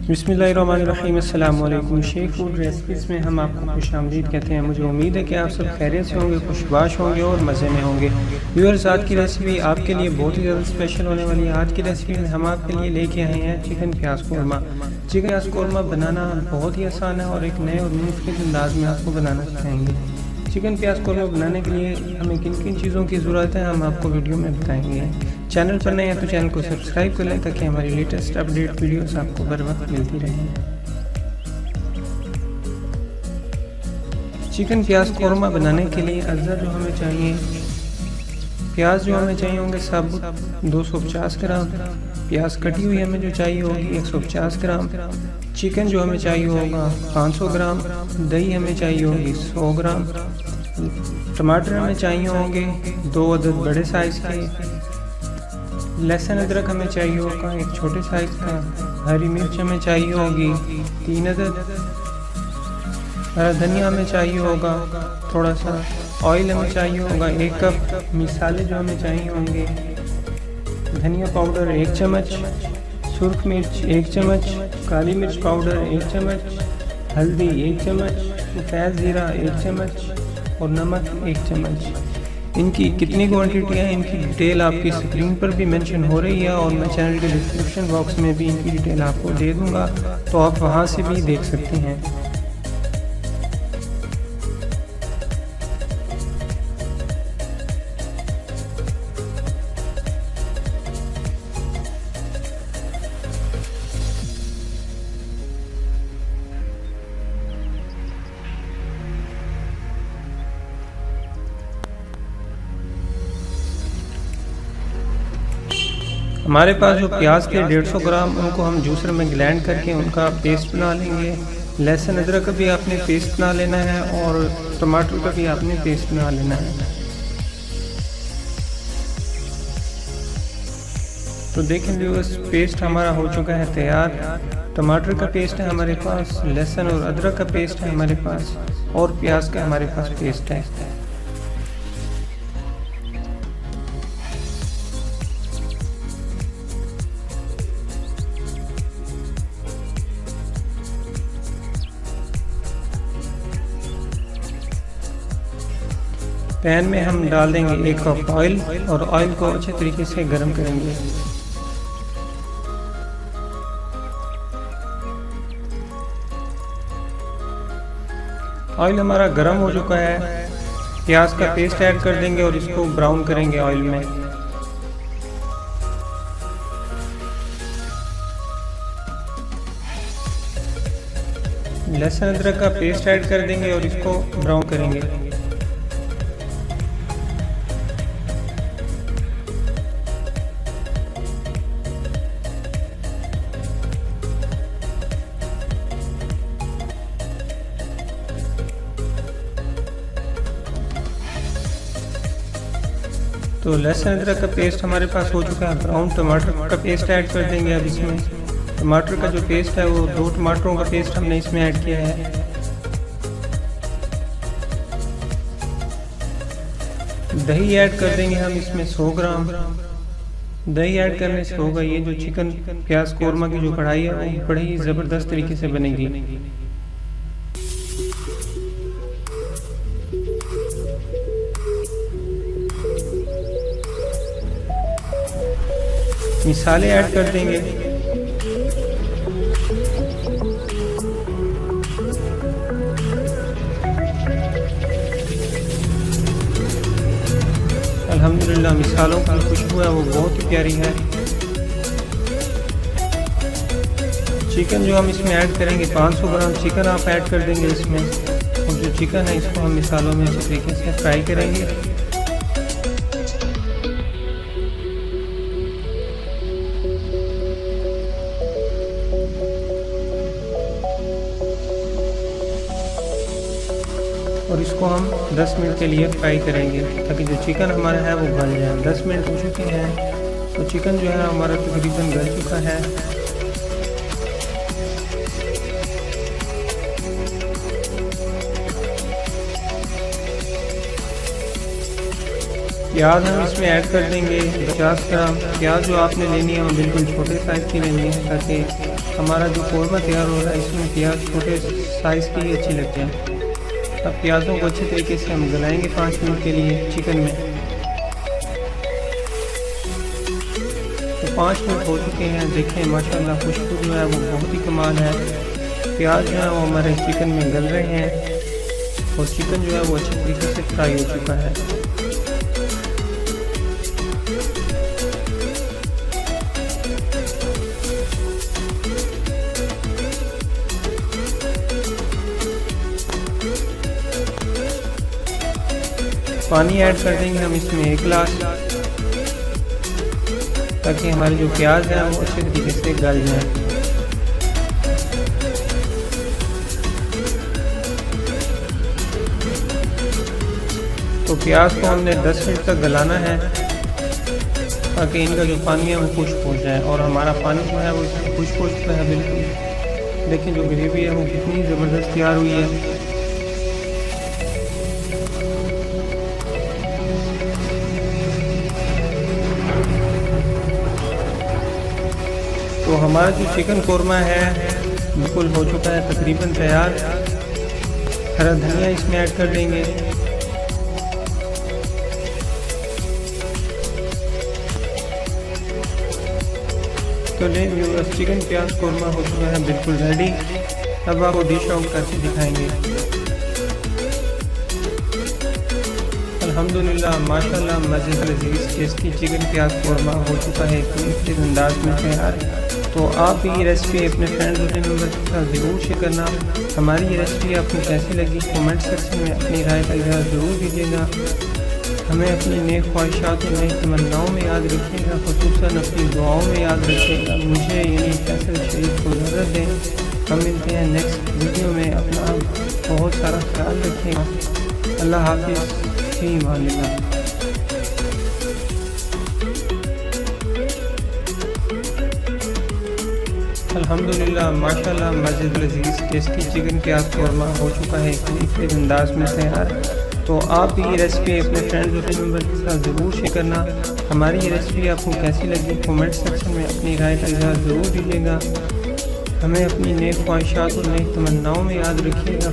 बिस्मिल्लाहिर्रहमानिर्रहीम। अस्सलाम वालेकुम। शेख फूड रेसिपीज़ में हम आपको खुशामदीद कहते हैं। मुझे उम्मीद है कि आप सब खैरियत से होंगे, खुशबाश होंगे और मज़े में होंगे। व्यूअर्स, आज की रेसिपी आपके लिए बहुत ही ज़्यादा स्पेशल होने वाली है। आज की रेसिपी में हम आपके लिए लेके आए हैं चिकन प्याज कौरमा। चिकन प्याज कौरमा बनाना बहुत ही आसान है और एक नए और मुख्तलिफ अंदाज में आपको बनाना सिखाएंगे। चिकन प्याज कौरमा बनाने के लिए हमें किन किन चीज़ों की ज़रूरत है हम आपको वीडियो में बताएंगे। चैनल पर नए हैं तो चैनल को सब्सक्राइब कर लें ताकि हमारी लेटेस्ट अपडेट वीडियोस आपको बर वक्त मिलती रहें। चिकन प्याज कौरमा बनाने के लिए अज़ा जो हमें चाहिए, प्याज जो हमें चाहिए होंगे सब 250 ग्राम, प्याज कटी हुई हमें जो चाहिए होगी 150 ग्राम, चिकन जो हमें चाहिए होगा 500 ग्राम, दही हमें चाहिए होगी 100 ग्राम, टमाटर हमें चाहिए होंगे 2 अदद बड़े साइज़ के, लहसुन अदरक हमें चाहिए होगा एक छोटे साइज़ का, हरी मिर्च हमें चाहिए होगी 3 अदद, हरा धनिया हमें चाहिए होगा थोड़ा सा, ऑयल हमें चाहिए होगा 1 कप, मिसाले जो हमें चाहिए होंगे धनिया पाउडर 1 चम्मच, सुर्ख मिर्च 1 चम्मच, काली मिर्च पाउडर 1 चम्मच, हल्दी 1 चम्मच, सफ़ेद ज़ीरा 1 चम्मच और नमक 1 चम्मच। इनकी कितनी क्वांटिटी है इनकी डिटेल आपकी स्क्रीन पर भी मेंशन हो रही है और मैं चैनल के डिस्क्रिप्शन बॉक्स में भी इनकी डिटेल आपको दे दूँगा, तो आप वहाँ से भी देख सकते हैं। हमारे पास जो प्याज के 150 ग्राम उनको हम जूसर में ग्राइंड करके उनका पेस्ट बना लेंगे। लहसुन अदरक का भी आपने पेस्ट बना लेना है और टमाटर का भी आपने पेस्ट बना लेना है। तो देखें व्यूअर्स, पेस्ट हमारा हो चुका है तैयार। टमाटर का पेस्ट है हमारे पास, लहसुन और अदरक का पेस्ट है हमारे पास और प्याज का हमारे पास पेस्ट है। पैन में हम डाल देंगे 1 कप ऑयल और ऑयल को अच्छे तरीके से गर्म करेंगे। ऑयल हमारा गर्म हो चुका है, प्याज का पेस्ट ऐड कर देंगे और इसको ब्राउन करेंगे ऑयल में। लहसुन अदरक का पेस्ट ऐड कर देंगे और इसको ब्राउन करेंगे। तो लहसुन अदरक का पेस्ट हमारे पास हो चुका है ब्राउन। टमाटर का पेस्ट ऐड कर देंगे अब इसमें। टमाटर का जो पेस्ट है वो 2 टमाटरों का पेस्ट हमने इसमें ऐड किया है। दही ऐड कर देंगे हम इसमें 100 ग्राम। दही ऐड करने से होगा ये जो चिकन प्याज कौरमा की जो कढ़ाई है वो बड़ी ही ज़बरदस्त तरीके से बनेगी। मिसाले ऐड कर देंगे। अल्हम्दुलिल्लाह मिसालों की खुशबू है वो बहुत ही प्यारी है। चिकन जो हम इसमें ऐड करेंगे 500 ग्राम चिकन आप ऐड कर देंगे इसमें, और जो चिकन है इसको हम मिसालों में अच्छे तरीके से फ्राई करेंगे। और इसको हम 10 मिनट के लिए फ्राई करेंगे ताकि जो चिकन हमारा है वो गल जाए। 10 मिनट हो चुके हैं तो चिकन जो है हमारा तकरीबन गल चुका है। प्याज हम इसमें ऐड कर देंगे 50 ग्राम। प्याज जो आपने लेनी है वो बिल्कुल छोटे साइज़ की लेनी है ताकि हमारा जो कौरमा तैयार हो रहा है इसमें प्याज छोटे साइज़ के ही अच्छी लगते हैं। अब प्याज़ों को अच्छी तरीके से हम गलाएंगे 5 मिनट के लिए चिकन में। तो 5 मिनट हो चुके हैं, देखें माशाल्लाह खुशबू जो है वो बहुत ही कमाल है। प्याज जो है वो हमारे चिकन में गल रहे हैं और चिकन जो है वो अच्छी तरीके से फ्राई हो चुका है। पानी ऐड कर देंगे हम इसमें 1 गिलास, ताकि हमारे जो प्याज है वो अच्छे तरीके से गल जाए। तो प्याज को हमने 10 मिनट तक गलाना है, ताकि इनका जो पानी है वो खुश्क हो जाए। और हमारा पानी जो है वो खुश्क हो चुका है बिल्कुल। देखिए जो ग्रेवी है वो कितनी ज़बरदस्त तैयार हुई है। तो हमारा जो चिकन कौरमा है बिल्कुल हो चुका है तकरीबन तैयार। हरा धनिया इसमें ऐड कर देंगे। तो चिकन प्याज कौरमा हो चुका है बिल्कुल रेडी। अब आपको डिश आउट करके दिखाएंगे। अल्हम्दुलिल्लाह माशाल्लाह मज़ेदार लज़ीज़ टेस्टी चिकन प्याज कौरमा हो चुका है इस अंदाज में तैयार। तो आप भी ये रेसिपी अपने फ्रेंड्स और मेंबर्स के साथ ज़रूर शेयर करना। हमारी ये रेसिपी आपको कैसी लगी कमेंट सेक्शन में अपनी राय का इज़हार ज़रूर दीजिएगा। हमें अपनी नेक ख्वाहिशात और नई तमन्नाओं में याद रखिएगा, ख़ुसूसन अपनी दुआओं में याद रखिएगा। मुझे यानी फैसल शरीफ को इजाज़त दें। हम मिलते हैं नेक्स्ट वीडियो में। अपना बहुत सारा ख्याल रखिएगा। अल्लाह हाफिज़, फी अमानिल्लाह। अल्हम्दुलिल्लाह माशाल्लाह मज़ेदार लज़ीज़ टेस्टी चिकन प्याज कौरमा हो चुका है इस अंदाज में तैयार। तो आप भी ये रेसिपी अपने फ्रेंड्स और मेंबर्स के साथ ज़रूर शेयर करना। हमारी ये रेसिपी आपको कैसी लगी कमेंट सेक्शन में अपनी राय का इज़हार ज़रूर दीजिएगा। हमें अपनी नेक ख्वाहिशात और नई तमन्नाओं में याद रखिएगा।